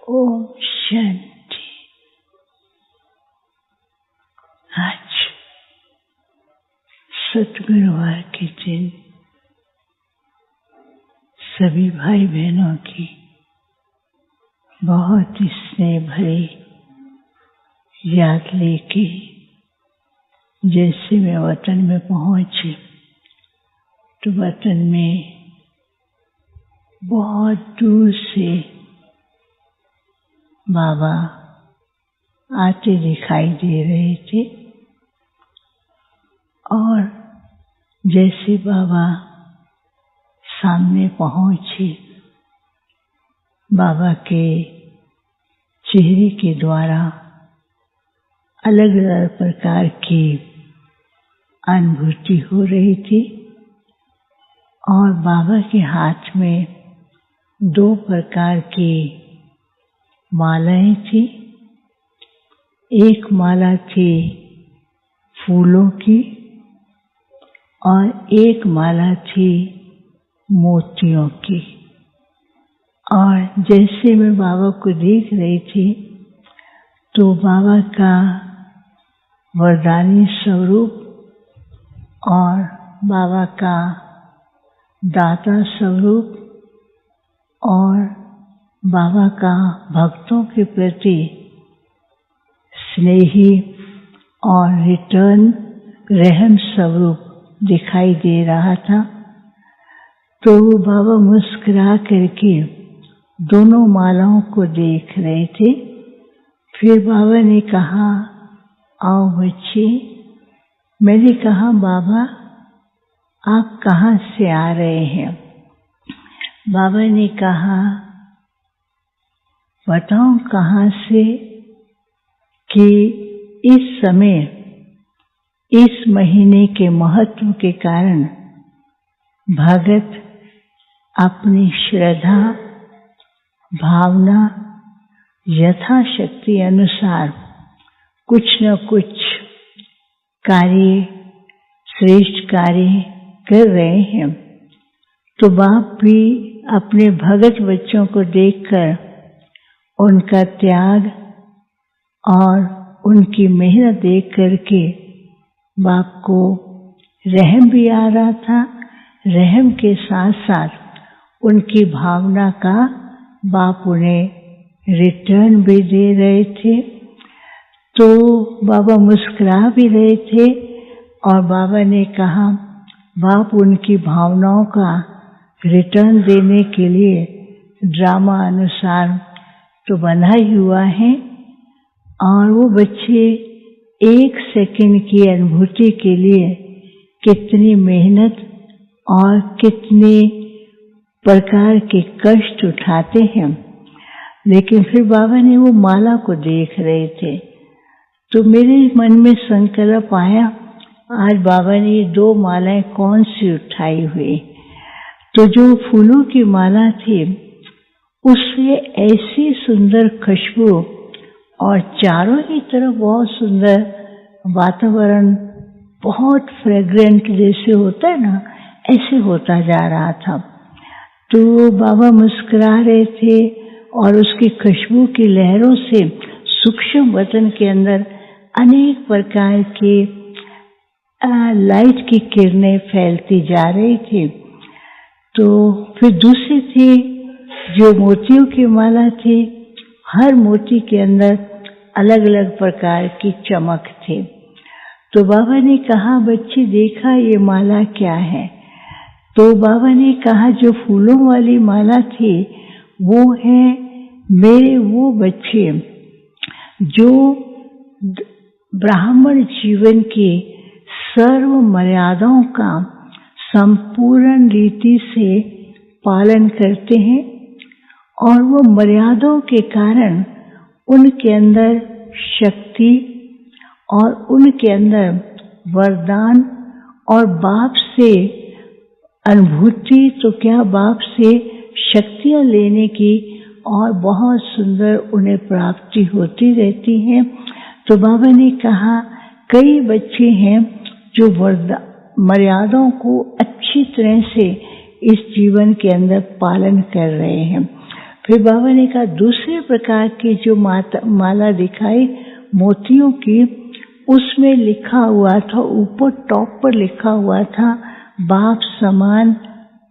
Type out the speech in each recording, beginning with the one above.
ओम शांति। आज सतगुरुवार के दिन सभी भाई बहनों की बहुत ही स्नेह भरी याद लेके जैसे मैं वतन में पहुंची तो वतन में बहुत दूर से बाबा आते दिखाई दे रहे थे और जैसे बाबा सामने पहुंचे, बाबा के चेहरे के द्वारा अलग अलग प्रकार की अनुभूति हो रही थी और बाबा के हाथ में 2 प्रकार की मालाएं थी। एक माला थी फूलों की और एक माला थी मोतियों की। और जैसे मैं बाबा को देख रही थी तो बाबा का वरदानी स्वरूप और बाबा का दाता स्वरूप और बाबा का भक्तों के प्रति स्नेही और रिटर्न रहम स्वरूप दिखाई दे रहा था। तो बाबा मुस्कुरा करके दोनों मालाओं को देख रहे थे। फिर बाबा ने कहा, आओ बच्चे। मैंने कहा, बाबा आप कहाँ से आ रहे हैं? बाबा ने कहा, बताओ कहाँ से कि इस समय इस महीने के महत्व के कारण भगत अपनी श्रद्धा भावना यथाशक्ति अनुसार कुछ न कुछ कार्य, श्रेष्ठ कार्य कर रहे हैं। तो बाप भी अपने भगत बच्चों को देखकर उनका त्याग और उनकी मेहनत देख करके बाप को रहम भी आ रहा था। रहम के साथ साथ उनकी भावना का बाप उन्हें रिटर्न भी दे रहे थे। तो बाबा मुस्कुरा भी रहे थे और बाबा ने कहा, बाप उनकी भावनाओं का रिटर्न देने के लिए ड्रामा अनुसार तो बना ही हुआ है। और वो बच्चे 1 सेकंड की अनुभूति के लिए कितनी मेहनत और कितने प्रकार के कष्ट उठाते हैं। लेकिन फिर बाबा ने वो माला को देख रहे थे तो मेरे मन में संकल्प आया, आज बाबा ने 2 मालाएं कौन सी उठाई हुई। तो जो फूलों की माला थी उससे ऐसी सुंदर खुशबू और चारों ही तरफ बहुत सुंदर वातावरण, बहुत फ्रेग्रेंट जैसे होता है ना, ऐसे होता जा रहा था। तो बाबा मुस्कुरा रहे थे और उसकी खुशबू की लहरों से सूक्ष्म वतन के अंदर अनेक प्रकार के लाइट की किरणें फैलती जा रही थी। तो फिर दूसरी थी जो मोतियों की माला थी। हर मोती के अंदर अलग अलग प्रकार की चमक थी। तो बाबा ने कहा, बच्चे देखा ये माला क्या है? तो बाबा ने कहा, जो फूलों वाली माला थी वो है मेरे वो बच्चे जो ब्राह्मण जीवन के सर्व मर्यादाओं का संपूर्ण रीति से पालन करते हैं और वो मर्यादाओं के कारण उनके अंदर शक्ति और उनके अंदर वरदान और बाप से अनुभूति, तो क्या बाप से शक्तियाँ लेने की और बहुत सुंदर उन्हें प्राप्ति होती रहती है। तो बाबा ने कहा, कई बच्चे हैं जो मर्यादाओं को अच्छी तरह से इस जीवन के अंदर पालन कर रहे हैं। फिर बाबा ने कहा दूसरे प्रकार की जो माला दिखाई मोतियों की, उसमें लिखा हुआ था, ऊपर टॉप पर लिखा हुआ था बाप समान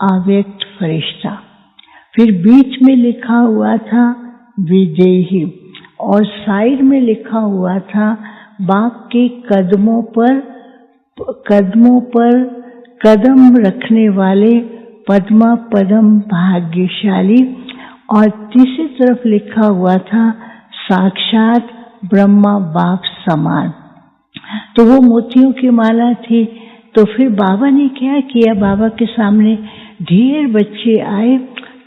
अव्यक्त फरिश्ता। फिर बीच में लिखा हुआ था विजयी, और साइड में लिखा हुआ था बाप के कदमों पर कदम रखने वाले पद्मा पदम भाग्यशाली, और तीसरी तरफ लिखा हुआ था साक्षात ब्रह्मा बाप समान। तो वो मोतियों की माला थी। तो फिर बाबा ने क्या किया, बाबा के सामने ढेर बच्चे आए,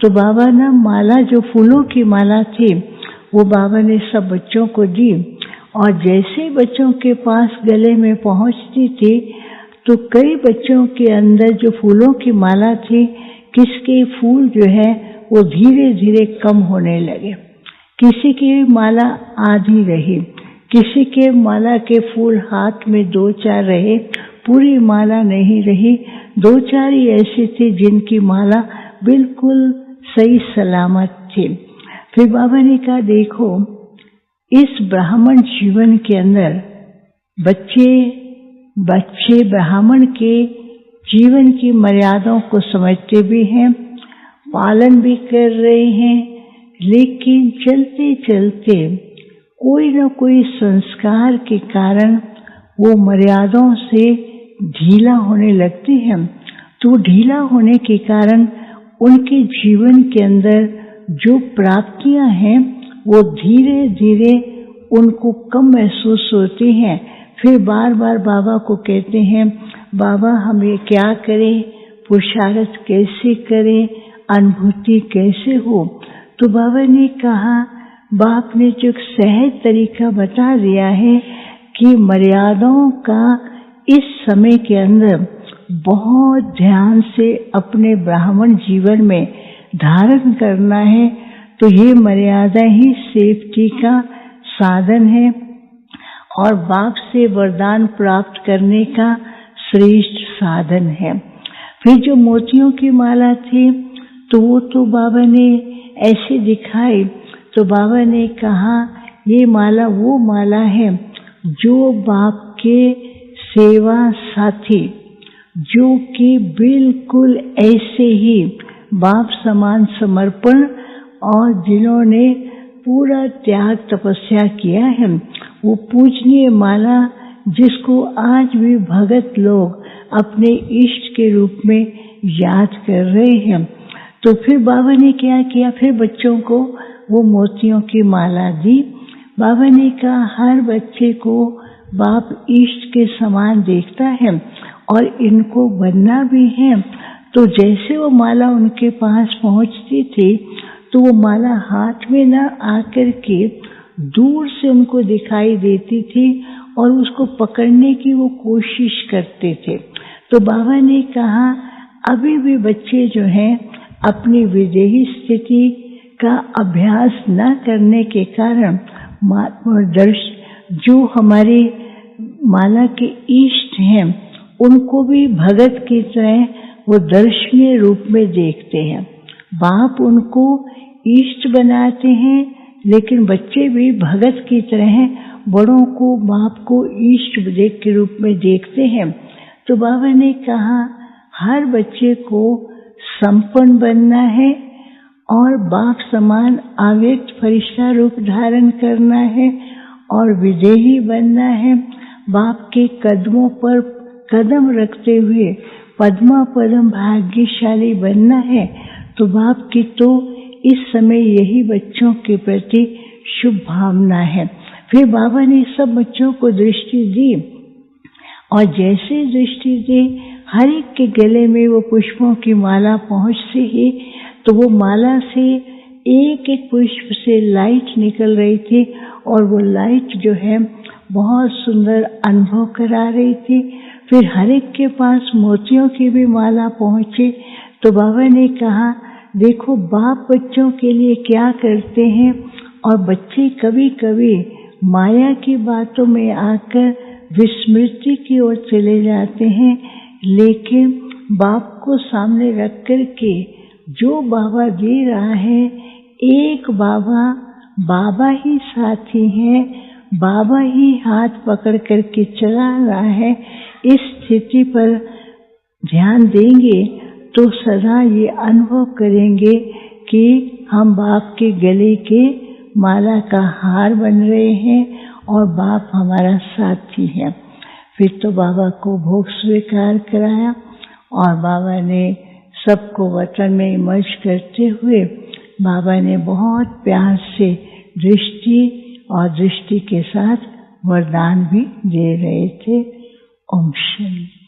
तो बाबा ने माला, जो फूलों की माला थी, वो बाबा ने सब बच्चों को दी। और जैसे ही बच्चों के पास गले में पहुंचती थी, तो कई बच्चों के अंदर जो फूलों की माला थी, किसके फूल जो है वो धीरे धीरे कम होने लगे। किसी की माला आधी रही, किसी के माला के फूल हाथ में 2-4 रहे, पूरी माला नहीं रही। 2-4 ही ऐसी थी जिनकी माला बिल्कुल सही सलामत थी। फिर बाबा ने कहा देखो, इस ब्राह्मण जीवन के अंदर बच्चे ब्राह्मण के जीवन की मर्यादाओं को समझते भी हैं, पालन भी कर रहे हैं, लेकिन चलते चलते कोई न कोई संस्कार के कारण वो मर्यादाओं से ढीला होने लगते हैं। तो ढीला होने के कारण उनके जीवन के अंदर जो प्राप्तियां हैं वो धीरे धीरे उनको कम महसूस होती हैं। फिर बार बार बाबा को कहते हैं, बाबा हम ये क्या करें, पुरुषार्थ कैसे करें, अनुभूति कैसे हो। तो बाबा ने कहा, बाप ने जो सहज तरीका बता दिया है कि मर्यादाओं का इस समय के अंदर बहुत ध्यान से अपने ब्राह्मण जीवन में धारण करना है। तो ये मर्यादा ही सेफ्टी का साधन है और बाप से वरदान प्राप्त करने का श्रेष्ठ साधन है। फिर जो मोतियों की माला थी, तो वो तो बाबा ने ऐसे दिखाई। तो बाबा ने कहा ये माला वो माला है जो बाप के सेवा साथी, जो कि बिल्कुल ऐसे ही बाप समान समर्पण और जिन्होंने पूरा त्याग तपस्या किया है, वो पूजनीय माला जिसको आज भी भगत लोग अपने इष्ट के रूप में याद कर रहे हैं। तो फिर बाबा ने क्या किया, फिर बच्चों को वो मोतियों की माला दी। बाबा ने कहा हर बच्चे को बाप इष्ट के समान देखता है और इनको बनना भी है। तो जैसे वो माला उनके पास पहुंचती थी, तो वो माला हाथ में न आकर के दूर से उनको दिखाई देती थी और उसको पकड़ने की वो कोशिश करते थे। तो बाबा ने कहा अभी भी बच्चे जो हैं अपनी विदेही स्थिति का अभ्यास न करने के कारण जो हमारे माला के इष्ट हैं उनको भी भगत की तरह वो दर्शनीय रूप में देखते हैं। बाप उनको इष्ट बनाते हैं, लेकिन बच्चे भी भगत की तरह बड़ों को बाप को इष्ट के रूप में देखते हैं। तो बाबा ने कहा हर बच्चे को संपन्न बनना है और बाप समान अव्यक्त फरिश्ता रूप धारण करना है और विदेही बनना है। बाप के कदमों पर कदम रखते हुए पद्मा पदम भाग्यशाली बनना है। तो बाप की तो इस समय यही बच्चों के प्रति शुभ भावना है। फिर बाबा ने सब बच्चों को दृष्टि दी और जैसे दृष्टि दी हर एक के गले में वो पुष्पों की माला पहुंचती ही, तो वो माला से एक एक पुष्प से लाइट निकल रही थी और वो लाइट जो है बहुत सुंदर अनुभव करा रही थी। फिर हर एक के पास मोतियों की भी माला पहुंची। तो बाबा ने कहा देखो बाप बच्चों के लिए क्या करते हैं, और बच्चे कभी कभी माया की बातों में आकर विस्मृति की ओर चले जाते हैं, लेकिन बाप को सामने रख कर के जो बाबा दे रहा है एक बाबा, बाबा ही साथी है, बाबा ही हाथ पकड़ करके चला रहा है। इस स्थिति पर ध्यान देंगे तो सदा ये अनुभव करेंगे कि हम बाप के गले के माला का हार बन रहे हैं और बाप हमारा साथी है। फिर तो बाबा को भोग स्वीकार कराया और बाबा ने सबको वतन में इमर्ज करते हुए बाबा ने बहुत प्यार से दृष्टि और दृष्टि के साथ वरदान भी दे रहे थे। ओम शांति।